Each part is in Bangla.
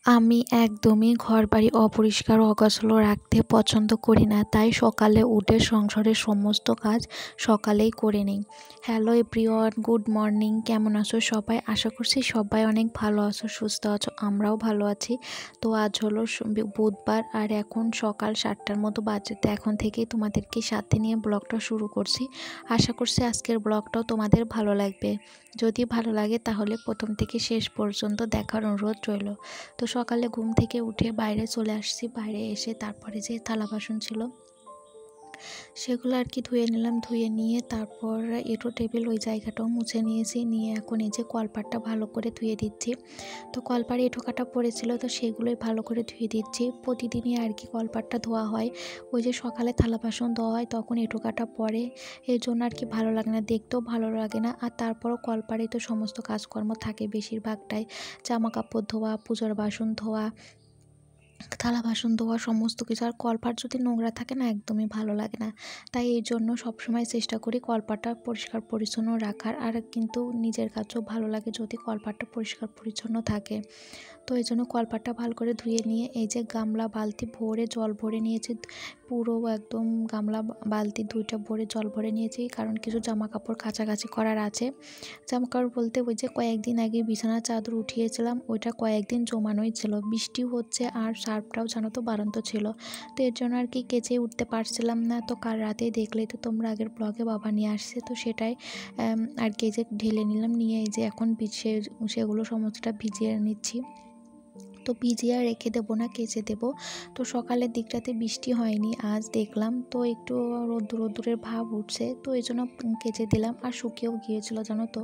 আমি একদমই ঘরবাড়ি অপরিষ্কার অগোছালো রাখতে পছন্দ করি না, তাই সকালে উঠে সংসারের সমস্ত কাজ সকালেই করে নিই। Hello everyone, good morning. কেমন আছো সবাই? আশা করছি সবাই অনেক ভালো আছো, সুস্থ আছো। আমরাও ভালো আছি। তো আজ হলো বুধবার, আর এখন সকাল 7টার মতো বাজে। তো এখন থেকেই তোমাদেরকে সাথে নিয়ে ব্লগটা শুরু করছি। আশা করছি আজকের ব্লগটাও তোমাদের ভালো লাগবে। যদি ভালো লাগে তাহলে প্রথম থেকে শেষ পর্যন্ত দেখার অনুরোধ রইল। তো সকালে ঘুম থেকে উঠে বাইরে চলে আসছি। বাইরে এসে তারপরে যে থালা বাসন ছিল সেগুলো আর কি ধুয়ে নিলাম। ধুয়ে নিয়ে তারপর এঁটো টেবিল ওই জায়গাটাও মুছে নিয়েছি। নিয়ে এখন এই যে কলপাটটা ভালো করে ধুয়ে দিচ্ছি। তো কলপাড়ে এঁটো কাটা পড়েছিল, তো সেগুলোই ভালো করে ধুয়ে দিচ্ছি। প্রতিদিনই আর কি কলপাটটা ধোয়া হয়। ওই যে সকালে থালা বাসন ধোয়া হয় তখন এঁটো কাটা পড়ে, এর জন্য আর কি ভালো লাগে না, দেখতেও ভালো লাগে না। আর তারপরও কলপাড়েই তো সমস্ত কাজকর্ম থাকে বেশিরভাগটাই, জামা কাপড় ধোয়া, পুজোর বাসন ধোয়া, থালা বাসন ধোয়া, সমস্ত কিছু। আর কলপাট যদি নোংরা থাকে না, একদমই ভালো লাগে না। তাই এই জন্য সবসময় চেষ্টা করি কলপাটটা পরিষ্কার পরিচ্ছন্ন রাখার। আর কিন্তু নিজের কাছেও ভালো লাগে যদি কলপাটটা পরিষ্কার পরিচ্ছন্ন থাকে। তো এই জন্য কলপাটটা ভালো করে ধুয়ে নিয়ে এই যে গামলা বালতি ভরে জল ভরে নিয়েছি। পুরো একদম গামলা বালতি 2টা ভরে জল ভরে নিয়েছি, কারণ কিছু জামা কাপড় কাচাকাচি করার আছে। জামা কাপড় বলতে ওই যে কয়েকদিন আগে বিছানার চাদর উঠিয়েছিলাম, ওইটা কয়েকদিন জমানোই ছিল। বৃষ্টি হচ্ছে আর সার্ফটাও জানো তো বাড়ন্ত ছিল। তো এর জন্য আর কি কেচে উঠতে পারছিলাম না। তো কাল রাতেই দেখলেই তো তোমরা আগের ব্লগে বাবা নিয়ে আসছে, তো সেটাই আর কি যে ঢেলে নিলাম। নিয়ে এই যে এখন সেগুলো সমস্তটা ভিজিয়ে নিচ্ছি। তো ভিজিয়ে রেখে দেবো না, কেচে দেবো। তো সকালের দিকটাতে বৃষ্টি হয়নি, আজ দেখলাম তো একটু রোদ্দুরের ভাব উঠছে, তো এই জন্য কেচে দিলাম। আর শুকিয়েও গিয়েছিল জানো তো,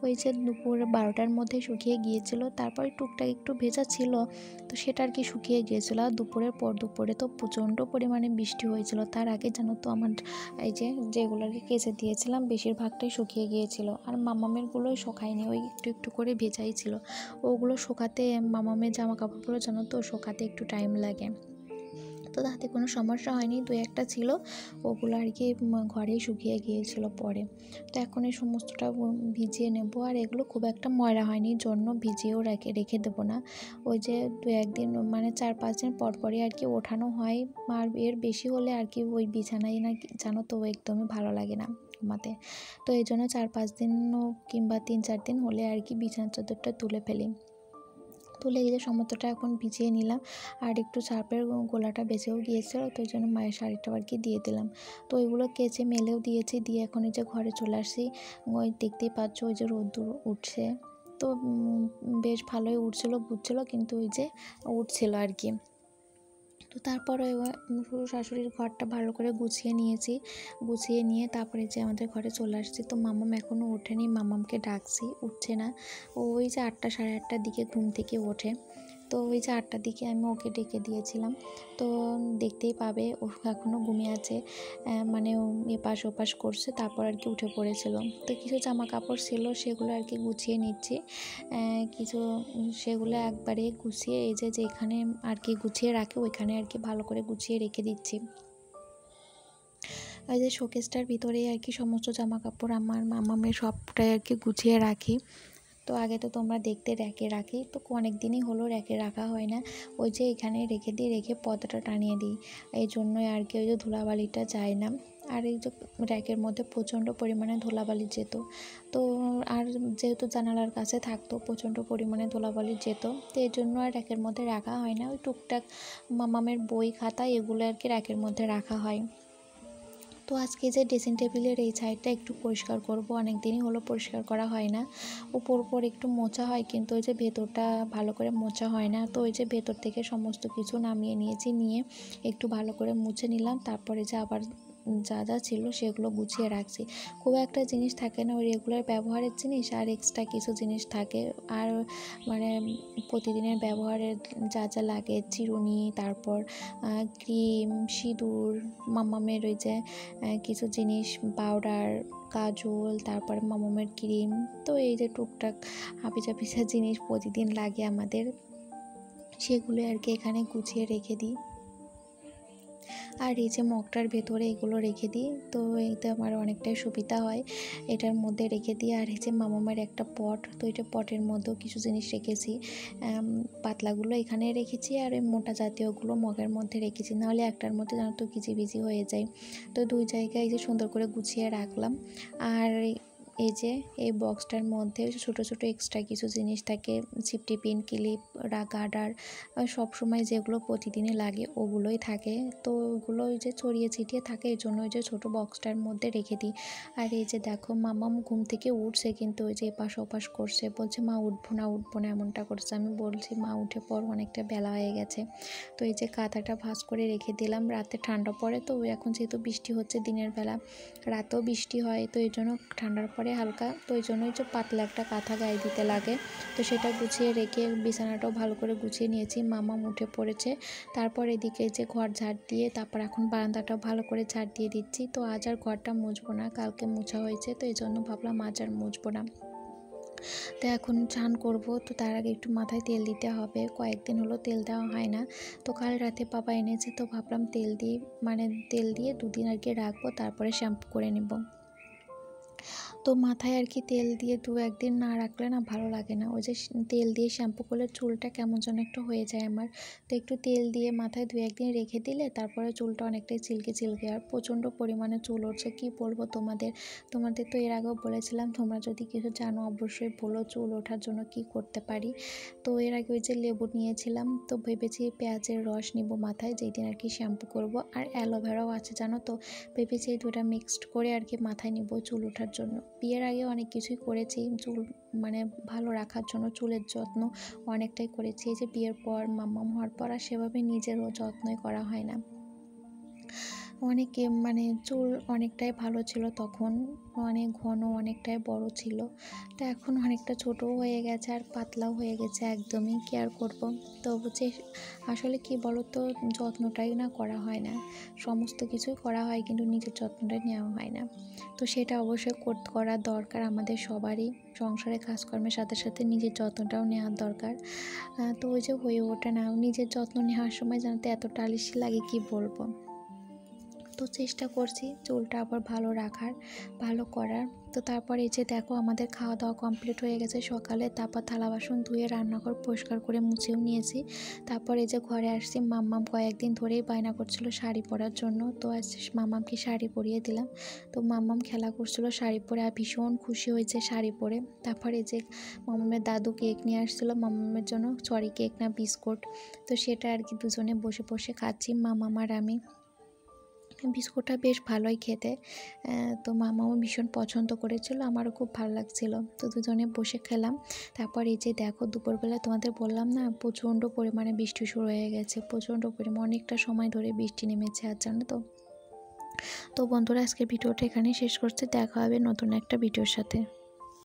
ওই যে দুপুর 12টার মধ্যে শুকিয়ে গিয়েছিল। তারপরে টুকটাক একটু ভেজা ছিল, তো সেটা আর কি শুকিয়ে গিয়েছিলো। আর দুপুরের পর দুপুরে তো প্রচণ্ড পরিমাণে বৃষ্টি হয়েছিল। তার আগে জানো তো আমার এই যে যেগুলো আর কি কেচে দিয়েছিলাম বেশিরভাগটাই শুকিয়ে গিয়েছিল। আর মামামেরগুলোই শুকায়নি, ওই একটু একটু করে ভেজাই ছিল। ওগুলো শুকাতে, মামামের জামা কাপড়গুলো জানো তো শুকাতে একটু টাইম লাগে। তো তাতে কোনো সমস্যা হয়নি, 2-1টা ছিল, ওগুলো আর কি ঘরেই শুকিয়ে গিয়েছিল পরে। তো এখন এই সমস্তটা ভিজিয়ে নেব। আর এগুলো খুব একটা ময়লা হয়নি জন্য ভিজিয়েও রেখে দেবো না। ওই যে 2-1 দিন মানে 4-5 দিন পর পরই আর কি ওঠানো হয়। আর এর বেশি হলে আর কি ওই বিছানায় না জানো তো একদমই ভালো লাগে না ঘুমাতে। তো এই জন্য 4-5 দিন কিংবা 3-4 দিন হলে আর কি বিছানার চাদরটা তুলে ফেলি। তুলে এই যে সমস্তটা এখন ভিজিয়ে নিলাম। আর একটু সার্ফের গোলাটা বেঁচেও গিয়েছিল, তো ওই জন্য মায়ের শাড়িটাও আর কি দিয়ে দিলাম। তো ওইগুলো কেচে মেলেও দিয়েছি। দিয়ে এখন এই যে ঘরে চলে আসছি। ওই দেখতেই পাচ্ছ ওই যে রোদ্দুর উঠছে। তো বেশ ভালোই বুঝছিল, কিন্তু ওই যে উঠছিল আর কি। তো তারপরে শ্বশুর শাশুড়ির ঘরটা ভালো করে গুছিয়ে নিয়েছি। গুছিয়ে নিয়ে তারপরে যে আমাদের ঘরে চলে আসছি। তো মামাম এখনও ওঠেনি, মামামকে ডাকছি, উঠছে না। ওই যে 8টা 8:30টার দিকে ঘুম থেকে ওঠে। তো ওই যে 8টার দিকে আমি ওকে ডেকে দিয়েছিলাম। তো দেখতেই পাবে ও এখনও ঘুমিয়ে আছে, মানে এপাশ ওপাশ করছে। তারপর আর কি উঠে পড়েছিল। তো কিছু জামা কাপড় ছিল সেগুলো আর কি গুছিয়ে নিচ্ছি। কিছু সেগুলো একবারে গুছিয়ে এই যে যেখানে আর কি গুছিয়ে রাখে ওইখানে আর কি ভালো করে গুছিয়ে রেখে দিচ্ছি। ওই যে শোকেসটার ভিতরেই আর কি সমস্ত জামা কাপড় আমার মামামের সবটাই আর কি গুছিয়ে রাখি। তো আগে তো তোমরা দেখতে র্যাকে রাখি, তো অনেক দিনই হলো র্যাকে রাখা হয় না। ওই যে এখানে রেখে দিই, রেখে পর্দাটা টানিয়ে দিই। এই জন্যই আর কি ওই যে ধুলাবালিটা যায় না। আর এই যে র্যাকের মধ্যে প্রচণ্ড পরিমাণে ধুলাবালি যেত। তো আর যেহেতু জানালার কাছে থাকতো প্রচণ্ড পরিমাণে ধুলাবালি যেত, তো এই জন্য আর র্যাকের মধ্যে রাখা হয় না। ওই টুকটাক মামামের বই খাতা এগুলো আর কি র্যাকের মধ্যে রাখা হয়। তো আজকে যে ড্রেসিং টেবিলের এই সাইডটা একটু পরিষ্কার করব, অনেক দিনই হলো পরিষ্কার করা হয় না। উপর একটু মোছা হয়, কিন্তু ওই যে ভেতরটা ভালো করে মোছা হয় না। তো ওই যে ভেতর থেকে সমস্ত কিছু নামিয়ে নিয়েছি, নিয়ে একটু ভালো করে মুছে নিলাম। তারপরে যে আবার যা যা ছিল সেগুলো গুছিয়ে রাখছি। খুব একটা জিনিস থাকে না ওই রেগুলার ব্যবহারের জিনিস, আর এক্সট্রা কিছু জিনিস থাকে। আর মানে প্রতিদিনের ব্যবহারের যা যা লাগে, চিরুনি, তারপর ক্রিম, সিঁদুর, মামামের ওই যে কিছু জিনিস, পাউডার, কাজল, তারপরে মামামের ক্রিম। তো এই যে টুকটাক হাবিজাবি জিনিস প্রতিদিন লাগে আমাদের, সেগুলো আর কি এখানে গুছিয়ে রেখে দিই। আর এই যে মগটার ভেতরে এগুলো রেখে দিই, তো এইতে আমার অনেকটাই সুবিধা হয়। এটার মধ্যে রেখে দিই। আর এই যে মামামের একটা পট, তো এটা পটের মধ্যেও কিছু জিনিস রেখেছি। পাতলাগুলো এখানে রেখেছি আর এই মোটা জাতীয়গুলো মগের মধ্যে রেখেছি, নাহলে একটার মধ্যে যেন তো কিচিবিচি হয়ে যায়। তো দুই জায়গায় এই যে সুন্দর করে গুছিয়ে রাখলাম। আর এই যে এই বক্সটার মধ্যে ছোটো ছোটো এক্সট্রা কিছু জিনিস থাকে, সিফটি পিন, ক্লিপ, গার্ডার, সব সময় যেগুলো প্রতিদিনই লাগে ওগুলোই থাকে। তো ওগুলো ওই যে ছড়িয়ে ছিটিয়ে থাকে, এই জন্য ওই যে ছোটো বক্সটার মধ্যে রেখে দিই। আর এই যে দেখো মামাম ঘুম থেকে উঠছে, কিন্তু ওই যে এপাশ ওপাশ করছে, বলছে মা উঠবো না এমনটা করছে। আমি বলছি মা উঠে পর, অনেকটা বেলা হয়ে গেছে। তো এই যে কাঁথাটা ভাঁজ করে রেখে দিলাম। রাতে ঠান্ডা পড়ে, তো এখন যেহেতু বৃষ্টি হচ্ছে দিনের বেলা, রাতেও বৃষ্টি হয়, তো এই জন্য ঠান্ডার পরে হালকা, তো ওই জন্যই যে পাতলা একটা কাঁথা গায়ে দিতে লাগে। তো সেটা গুছিয়ে রেখে বিছানাটাও ভালো করে গুছিয়ে নিয়েছি। মামাম উঠে পড়েছে। তারপর এদিকে যে ঘর ঝাড় দিয়ে, তারপর এখন বারান্দাটাও ভালো করে ঝাড় দিয়ে দিচ্ছি। তো আজ আর ঘরটা মুছবো না, কালকে মোছা হয়েছে, তো এই জন্য ভাবলাম আজ আর মুছবো না। তো এখন স্নান করবো, তো তার আগে একটু মাথায় তেল দিতে হবে। কয়েকদিন হলো তেল দেওয়া হয় না, তো কাল রাতে বাবা এনেছে, তো ভাবলাম তেল দিয়ে 2 দিন আর কি রাখবো, তারপরে শ্যাম্পু করে নেব। তো মাথায় আর কি তেল দিয়ে 2-1 দিন না রাখলে না ভালো লাগে না। ওই যে তেল দিয়ে শ্যাম্পু করলে চুলটা কেমন যেন একটু হয়ে যায় আমার। তো একটু তেল দিয়ে মাথায় 2-1 দিন রেখে দিলে তারপরে চুলটা অনেকটাই চিলকে আর প্রচণ্ড পরিমাণে চুল উঠছে। কী বলবো তোমাদের তো এর আগেও বলেছিলাম, তোমরা যদি কিছু জানো অবশ্যই বলো চুল ওঠার জন্য কি করতে পারি। তো এর আগে ওই যে লেবু নিয়েছিলাম, তো ভেবেছি পেঁয়াজের রস নিব মাথায়, যেই দিন আর কি শ্যাম্পু করব। আর অ্যালোভেরাও আছে জানো তো, ভেবেছি এই দুটো মিক্সড করে আর কি মাথায় নিব চুল ওঠার জন্য। বিয়ের আগে অনেক কিছুই করেছি চুল মানে ভালো রাখার জন্য, চুলের যত্ন অনেকটাই করেছি। এই যে বিয়ের পর মাম্মাম হওয়ার পর আর সেভাবে নিজেরও যত্নই করা হয় না। অনেকে মানে চুল অনেকটাই ভালো ছিল তখন, অনেক ঘন, অনেকটাই বড় ছিল। তো এখন অনেকটা ছোটও হয়ে গেছে আর পাতলাও হয়ে গেছে, একদমই কেয়ার করব। তো হচ্ছে আসলে কি বলো তো, যত্নটাই না করা হয় না। সমস্ত কিছুই করা হয় কিন্তু নিজের যত্নটাই নেওয়া হয় না। তো সেটা অবশ্যই করা দরকার আমাদের সবারই। সংসারে কাজকর্মের সাথে সাথে নিজের যত্নটাও নেওয়ার দরকার। তো ওই যে হয়ে ওঠে না, নিজের যত্ন নেওয়ার সময় জানতে এতটা আলসি লাগে কি বলবো। তো চেষ্টা করছি চুলটা আবার ভালো রাখার, ভালো করার। তো তারপর এই যে দেখো আমাদের খাওয়া দাওয়া কমপ্লিট হয়ে গেছে সকালে। তারপর থালা বাসন ধুয়ে রান্নাঘর পরিষ্কার করে মুছেও নিয়েছি। তারপর এই যে ঘরে আসছি, মাম্মাম কয়েকদিন ধরেই বায়না করছিল শাড়ি পরার জন্য। তো আজ মাম্মামকে শাড়ি পরিয়ে দিলাম। তো মাম্মাম খেলা করছিল শাড়ি পরে আর ভীষণ খুশি হয়েছে শাড়ি পরে। তারপর এই যে মাম্মামের দাদু কেক নিয়ে আসছিলো মাম্মামের জন্য, কেক না বিস্কুট। তো সেটা আর কি দুজনে বসে বসে খাচ্ছি, মাম্মাম আর আমি। বিস্কুটটা বেশ ভালোই খেতে। তো মামাও ভীষণ পছন্দ করেছিল, আমারও খুব ভালো লাগছিল। তো দুজনে বসে খেলাম। তারপর এই যে দেখো দুপুরবেলা তোমাদের বললাম না, প্রচণ্ড পরিমাণে বৃষ্টি শুরু হয়ে গেছে, প্রচণ্ড পরিমাণে অনেকটা সময় ধরে বৃষ্টি নেমেছে আর জানো তো। তো বন্ধুরা আজকের ভিডিওটা এখানেই শেষ করছি, দেখা হবে নতুন একটা ভিডিওর সাথে।